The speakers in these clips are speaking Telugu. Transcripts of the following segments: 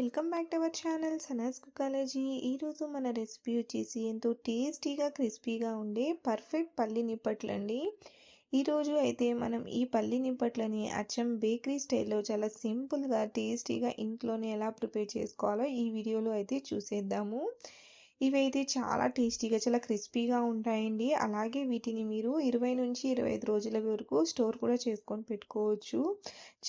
Welcome back to our channel Sanas కుకాలజీ. ఈరోజు మన రెసిపీ వచ్చేసి ఎంతో టేస్టీగా క్రిస్పీగా ఉండే పర్ఫెక్ట్ పల్లి నిప్పట్లండి. ఈరోజు అయితే మనం ఈ పల్లి నిప్పట్లని అచ్చం బేకరీ స్టైల్లో చాలా సింపుల్గా టేస్టీగా ఇంట్లోనే ఎలా ప్రిపేర్ చేసుకోవాలో ఈ వీడియోలో అయితే చూసేద్దాము. ఇవైతే చాలా టేస్టీగా చాలా క్రిస్పీగా ఉంటాయండి. అలాగే వీటిని మీరు 20 నుంచి 25 రోజుల వరకు స్టోర్ కూడా చేసుకొని పెట్టుకోవచ్చు.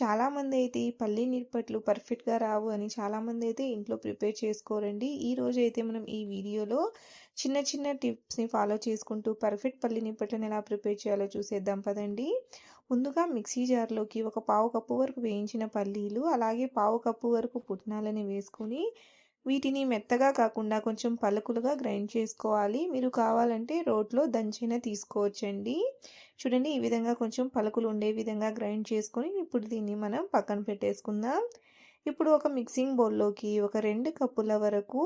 చాలామంది అయితే ఈ పల్లి నిప్పట్లు పర్ఫెక్ట్గా రావు అని చాలామంది అయితే ఇంట్లో ప్రిపేర్ చేసుకోరండి. ఈరోజు అయితే మనం ఈ వీడియోలో చిన్న చిన్న టిప్స్ని ఫాలో చేసుకుంటూ పర్ఫెక్ట్ పల్లి నిప్పట్లను ఎలా ప్రిపేర్ చేయాలో చూసేద్దాం పదండి. ముందుగా మిక్సీ జార్లోకి ఒక పావు కప్పు వరకు వేయించిన పల్లీలు, అలాగే పావు కప్పు వరకు పుట్నాలని వేసుకొని వీటిని మెత్తగా కాకుండా కొంచెం పలుకులుగా గ్రైండ్ చేసుకోవాలి. మీరు కావాలంటే రోట్లో దంచైనా తీసుకోవచ్చండి. చూడండి, ఈ విధంగా కొంచెం పలుకులు ఉండే విధంగా గ్రైండ్ చేసుకొని ఇప్పుడు దీన్ని మనం పక్కన పెట్టేసుకుందాం. ఇప్పుడు ఒక మిక్సింగ్ బౌల్లోకి ఒక 2 కప్పుల వరకు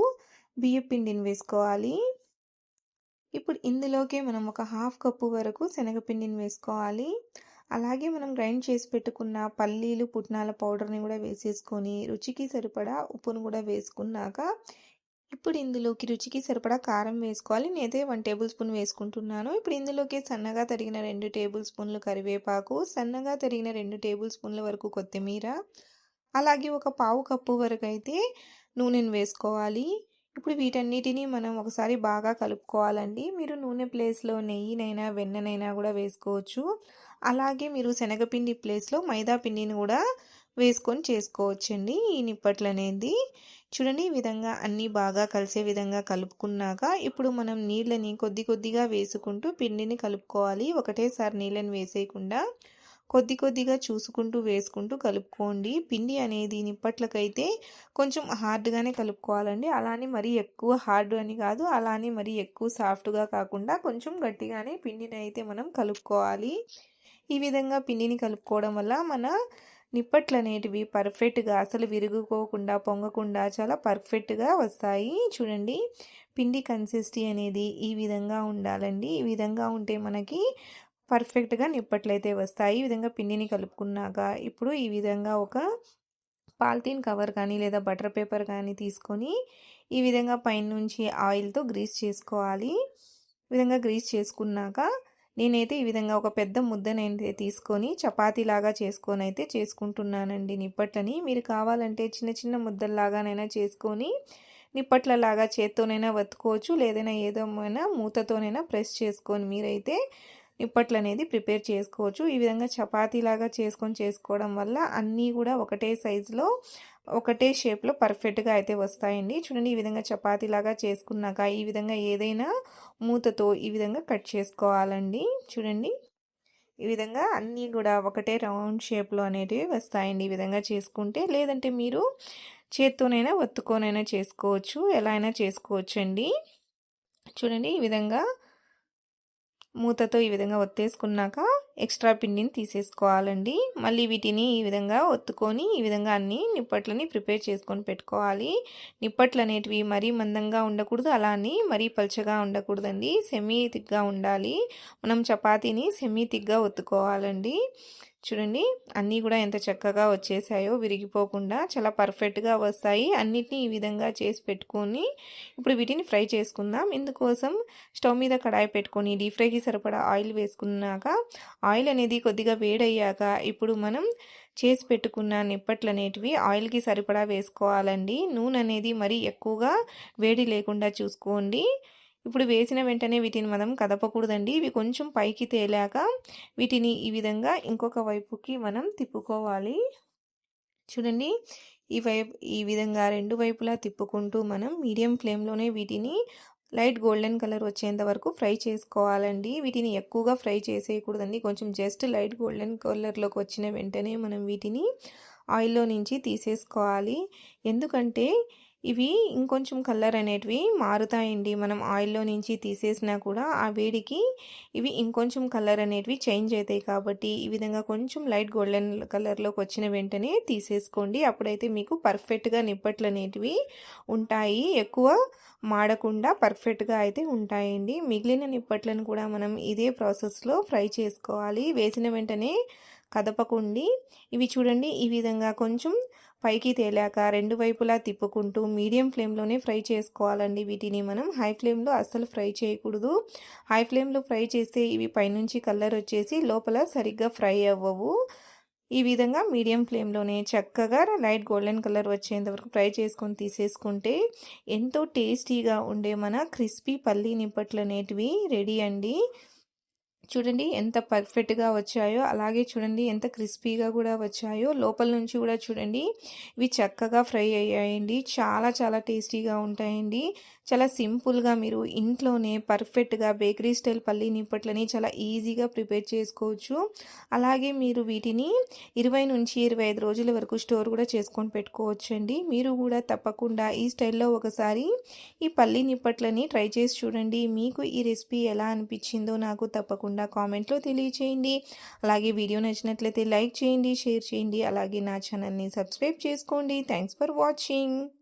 బియ్యం పిండిని వేసుకోవాలి. ఇప్పుడు ఇందులోకి మనం ఒక 1/2 కప్పు వరకు శనగపిండిని వేసుకోవాలి. అలాగే మనం గ్రైండ్ చేసి పెట్టుకున్న పల్లీలు పుట్నాల పౌడర్ని కూడా వేసేసుకొని రుచికి సరిపడా ఉప్పును కూడా వేసుకున్నాక ఇప్పుడు ఇందులోకి రుచికి సరిపడా కారం వేసుకోవాలి. నేనైతే 1 టేబుల్ స్పూన్ వేసుకుంటున్నాను. ఇప్పుడు ఇందులోకి సన్నగా తరిగిన 2 టేబుల్ స్పూన్లు కరివేపాకు, సన్నగా తరిగిన 2 టేబుల్ స్పూన్ల వరకు కొత్తిమీర, అలాగే ఒక పావు కప్పు వరకు అయితే నూనెను వేసుకోవాలి. ఇప్పుడు వీటన్నిటిని మనం ఒకసారి బాగా కలుపుకోవాలండి. మీరు నూనె ప్లేస్లో నెయ్యినైనా వెన్ననైనా కూడా వేసుకోవచ్చు. అలాగే మీరు శనగపిండి ప్లేస్లో మైదా పిండిని కూడా వేసుకొని చేసుకోవచ్చండి ఈ నిప్పట్లు అనేది. చూడండి, ఈ విధంగా అన్నీ బాగా కలిసే విధంగా కలుపుకున్నాక ఇప్పుడు మనం నీళ్ళని కొద్ది కొద్దిగా వేసుకుంటూ పిండిని కలుపుకోవాలి. ఒకటేసారి నీళ్ళని వేసేయకుండా కొద్ది కొద్దిగా చూసుకుంటూ వేసుకుంటూ కలుపుకోండి. పిండి అనేది నిప్పట్లకైతే కొంచెం హార్డ్గానే కలుపుకోవాలండి. అలానే మరీ ఎక్కువ హార్డ్ అని కాదు, అలానే మరీ ఎక్కువ సాఫ్ట్గా కాకుండా కొంచెం గట్టిగానే పిండిని అయితే మనం కలుపుకోవాలి. ఈ విధంగా పిండిని కలుపుకోవడం వల్ల మన నిప్పట్లు అనేటివి పర్ఫెక్ట్గా అసలు విరుగుకోకుండా పొంగకుండా చాలా పర్ఫెక్ట్గా వస్తాయి. చూడండి, పిండి కన్సిస్టెన్సీ అనేది ఈ విధంగా ఉండాలండి. ఈ విధంగా ఉంటే మనకి పర్ఫెక్ట్గా నిప్పట్లు అయితే వస్తాయి. ఈ విధంగా పిండిని కలుపుకున్నాక ఇప్పుడు ఈ విధంగా ఒక పాలిథీన్ కవర్ కానీ లేదా బటర్ పేపర్ కానీ తీసుకొని ఈ విధంగా పైనుంచి ఆయిల్తో గ్రీస్ చేసుకోవాలి. ఈ విధంగా గ్రీస్ చేసుకున్నాక నేనైతే ఈ విధంగా ఒక పెద్ద ముద్దనైతే తీసుకొని చపాతీలాగా చేసుకొని అయితే చేసుకుంటున్నానండి నిప్పట్లని. మీరు కావాలంటే చిన్న చిన్న ముద్దల్లాగానైనా చేసుకొని నిప్పట్లలాగా చేత్తోనైనా వత్తుకోవచ్చు, లేదైనా ఏదైనా మూతతోనైనా ప్రెస్ చేసుకొని మీరైతే నిప్పట్లు అనేది ప్రిపేర్ చేసుకోవచ్చు. ఈ విధంగా చపాతీలాగా చేసుకోవడం వల్ల అన్నీ కూడా ఒకటే సైజులో ఒకటే షేప్లో పర్ఫెక్ట్గా అయితే వస్తాయండి. చూడండి, ఈ విధంగా చపాతీలాగా చేసుకున్నాక ఈ విధంగా ఏదైనా మూతతో ఈ విధంగా కట్ చేసుకోవాలండి. చూడండి, ఈ విధంగా అన్నీ కూడా ఒకటే రౌండ్ షేప్లో అనేటివి వస్తాయండి ఈ విధంగా చేసుకుంటే. లేదంటే మీరు చేత్తోనైనా ఒత్తుకోనైనా చేసుకోవచ్చు, ఎలా అయినా చేసుకోవచ్చు అండి. చూడండి, ఈ విధంగా మూతతో ఈ విధంగా ఒత్తేసుకున్నాక ఎక్స్ట్రా పిండిని తీసేసుకోవాలండి. మళ్ళీ వీటిని ఈ విధంగా ఒత్తుకొని ఈ విధంగా అన్ని నిప్పట్లని ప్రిపేర్ చేసుకొని పెట్టుకోవాలి. నిప్పట్లు అనేటివి మరీ మందంగా ఉండకూడదు, అలా అని మరీ పల్చగా ఉండకూడదండి. సెమీ థిక్గా ఉండాలి. మనం చపాతీని సెమీ థిక్గా ఒత్తుకోవాలండి. చూడండి, అన్నీ కూడా ఎంత చక్కగా వచ్చేసాయో విరిగిపోకుండా చాలా పర్ఫెక్ట్గా వస్తాయి. అన్నిటినీ ఈ విధంగా చేసి పెట్టుకొని ఇప్పుడు వీటిని ఫ్రై చేసుకుందాం. ఇందుకోసం స్టవ్ మీద కడాయి పెట్టుకొని డీప్ ఫ్రైకి సరిపడా ఆయిల్ వేసుకున్నాక ఆయిల్ అనేది కొద్దిగా వేడయ్యాక ఇప్పుడు మనం చేసి పెట్టుకున్న నిప్పట్లు అనేటివి ఆయిల్కి సరిపడా వేసుకోవాలండి. నూనె అనేది మరీ ఎక్కువగా వేడి లేకుండా చూసుకోండి. ఇప్పుడు వేసిన వెంటనే వీటిని మనం కదపకూడదండి. ఇవి కొంచెం పైకి తేలాక వీటిని ఈ విధంగా ఇంకొక వైపుకి మనం తిప్పుకోవాలి. చూడండి, ఈ విధంగా 2 వైపులా తిప్పుకుంటూ మనం మీడియం ఫ్లేమ్లోనే వీటిని లైట్ గోల్డెన్ కలర్ వచ్చేంత వరకు ఫ్రై చేసుకోవాలండి. వీటిని ఎక్కువగా ఫ్రై చేసేయకూడదండి. కొంచెం జస్ట్ లైట్ గోల్డెన్ కలర్లోకి వచ్చిన వెంటనే మనం వీటిని ఆయిల్లో నుంచి తీసేసుకోవాలి. ఎందుకంటే ఇవి ఇంకొంచెం కలర్ అనేటివి మారుతాయండి. మనం ఆయిల్లో నుంచి తీసేసినా కూడా ఆ వేడికి ఇవి ఇంకొంచెం కలర్ అనేటివి చేంజ్ అవుతాయి. కాబట్టి ఈ విధంగా కొంచెం లైట్ గోల్డెన్ కలర్లోకి వచ్చిన వెంటనే తీసేసుకోండి. అప్పుడైతే మీకు పర్ఫెక్ట్గా నిప్పట్లు అనేటివి ఉంటాయి. ఎక్కువ మాడకుండా పర్ఫెక్ట్గా అయితే ఉంటాయండి. మిగిలిన నిప్పట్లను కూడా మనం ఇదే ప్రాసెస్లో ఫ్రై చేసుకోవాలి. వేసిన వెంటనే కదపకుండి ఇవి చూడండి ఈ విధంగా కొంచెం పైకి తేలాక రెండు వైపులా తిప్పుకుంటూ మీడియం ఫ్లేమ్లోనే ఫ్రై చేసుకోవాలండి. వీటిని మనం హై ఫ్లేమ్లో అస్సలు ఫ్రై చేయకూడదు. హై ఫ్లేమ్లో ఫ్రై చేస్తే ఇవి పైనుంచి కలర్ వచ్చేసి లోపల సరిగ్గా ఫ్రై అవ్వవు. ఈ విధంగా మీడియం ఫ్లేమ్లోనే చక్కగా లైట్ గోల్డెన్ కలర్ వచ్చేంత వరకు ఫ్రై చేసుకొని తీసేసుకుంటే ఎంతో టేస్టీగా ఉండే మన క్రిస్పీ పల్లీ నిప్పట్లు అనేటివి రెడీ అండి. చూడండి ఎంత పర్ఫెక్ట్గా వచ్చాయో, అలాగే చూడండి ఎంత క్రిస్పీగా కూడా వచ్చాయో, లోపల నుంచి కూడా చూడండి ఇవి చక్కగా ఫ్రై అయ్యాయండి. చాలా చాలా టేస్టీగా ఉంటాయండి. చాలా సింపుల్గా మీరు ఇంట్లోనే పర్ఫెక్ట్గా బేకరీ స్టైల్ పల్లీ నిప్పట్లని చాలా ఈజీగా ప్రిపేర్ చేసుకోవచ్చు. అలాగే మీరు వీటిని 20 నుంచి 25 రోజుల వరకు స్టోర్ కూడా చేసుకొని పెట్టుకోవచ్చండి. మీరు కూడా తప్పకుండా ఈ స్టైల్లో ఒకసారి ఈ పల్లీ నిప్పట్లని ట్రై చేసి చూడండి. మీకు ఈ రెసిపీ ఎలా అనిపించిందో నాకు తప్పకుండా కామెంట్లో తెలియచేయండి. అలాగే వీడియో నచ్చినట్లయితే లైక్ చేయండి, షేర్ చేయండి. అలాగే నా ఛానల్ని సబ్స్క్రైబ్ చేసుకోండి. Thanks for watching.